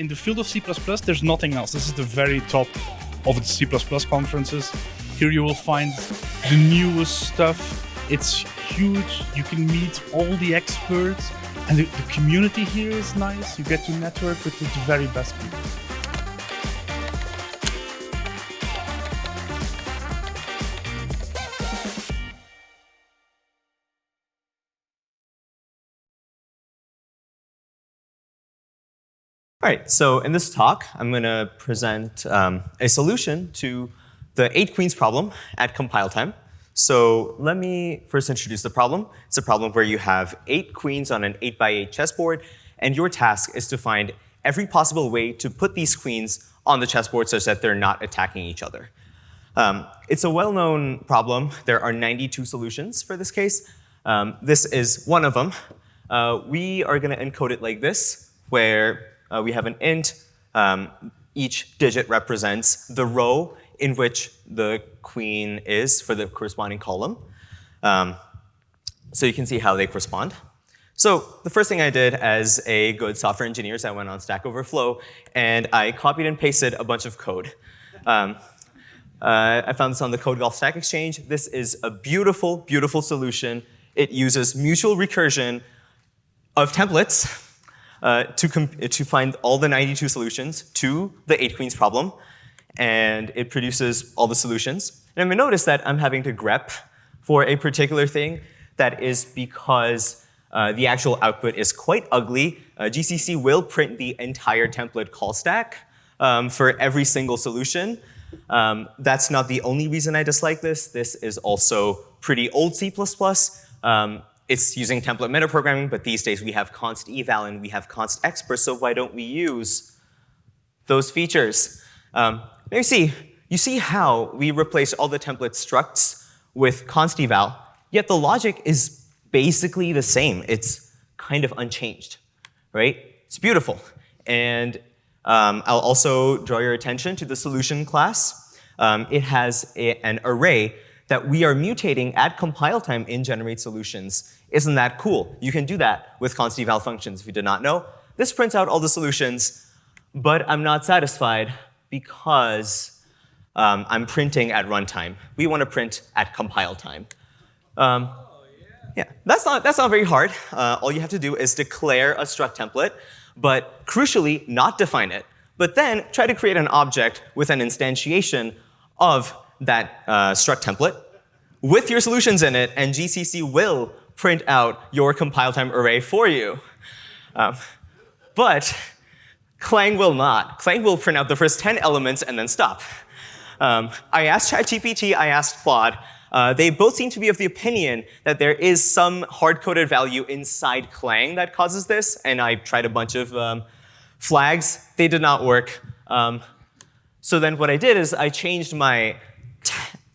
in the field of C++, there's nothing else. This is the very top of the C++ conferences. Here you will find the newest stuff. It's huge. You can meet all the experts. And the community here is nice. You get to network with the very best people. All right, so in this talk, I'm going to present a solution to the 8 queens problem at compile time. So let me first introduce the problem. It's a problem where you have 8 queens on an 8x8 chessboard, and your task is to find every possible way to put these queens on the chessboard such that they're not attacking each other. It's a well-known problem. There are 92 solutions for this case. This is one of them. We are going to encode it like this, where we have an int. Each digit represents the row in which the queen is for the corresponding column. So you can see how they correspond. So the first thing I did as a good software engineer is I went on Stack Overflow, and I copied and pasted a bunch of code. I found this on the Code Golf Stack Exchange. This is a beautiful, beautiful solution. It uses mutual recursion of templates to find all the 92 solutions to the 8 queens problem. And it produces all the solutions. And I'm going to notice that I'm having to grep for a particular thing. That is because the actual output is quite ugly. GCC will print the entire template call stack for every single solution. That's not the only reason I dislike this. This is also pretty old C++. It's using template metaprogramming, but these days we have const eval and we have const expr, so why don't we use those features? You see how we replaced all the template structs with const eval, yet the logic is basically the same. It's kind of unchanged, right? It's beautiful. And I'll also draw your attention to the solution class. It has an array that we are mutating at compile time in generate solutions. Isn't that cool? You can do that with const eval functions if you did not know. This prints out all the solutions, but I'm not satisfied because I'm printing at runtime. We want to print at compile time. Yeah, that's not very hard. All you have to do is declare a struct template, but crucially, not define it. But then try to create an object with an instantiation of that struct template with your solutions in it, and GCC will print out your compile time array for you. But Clang will not. Clang will print out the first 10 elements and then stop. I asked ChatGPT, I asked Claude. They both seem to be of the opinion that there is some hard-coded value inside Clang that causes this, and I tried a bunch of flags. They did not work. So then what I did is I changed my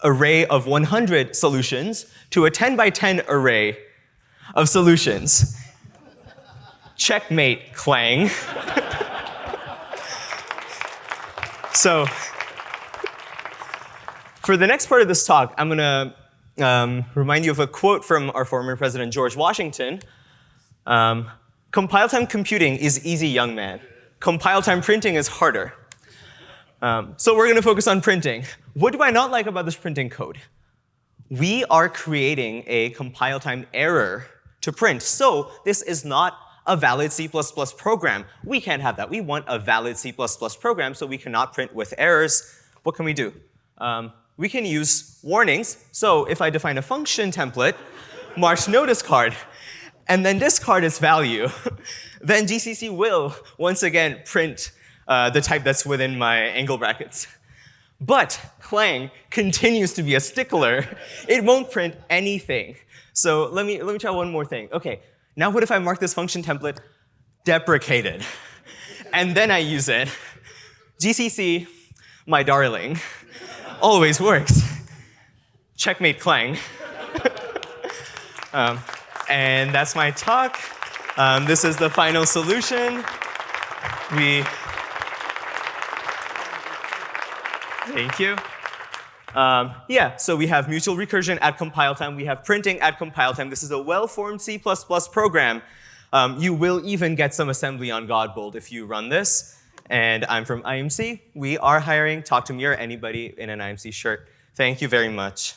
array of 100 solutions to a 10 by 10 array of solutions. Checkmate, Clang. So for the next part of this talk, I'm going to remind you of a quote from our former president, George Washington. Compile time computing is easy, young man. Compile time printing is harder. So we're going to focus on printing. What do I not like about this printing code? We are creating a compile time error to print. So this is not a valid C++ program. We can't have that. We want a valid C++ program, so we cannot print with errors. What can we do? We can use warnings. So if I define a function template, marked notice card, and then discard its value, then GCC will once again print the type that's within my angle brackets. But Clang continues to be a stickler. It won't print anything. So let me try one more thing. OK, now what if I mark this function template deprecated? And then I use it. GCC, my darling, always works. Checkmate, Clang. And that's my talk. This is the final solution. Thank you. Yeah, so we have mutual recursion at compile time. We have printing at compile time. This is a well-formed C++ program. You will even get some assembly on Godbold if you run this. And I'm from IMC. We are hiring. Talk to me or anybody in an IMC shirt. Thank you very much.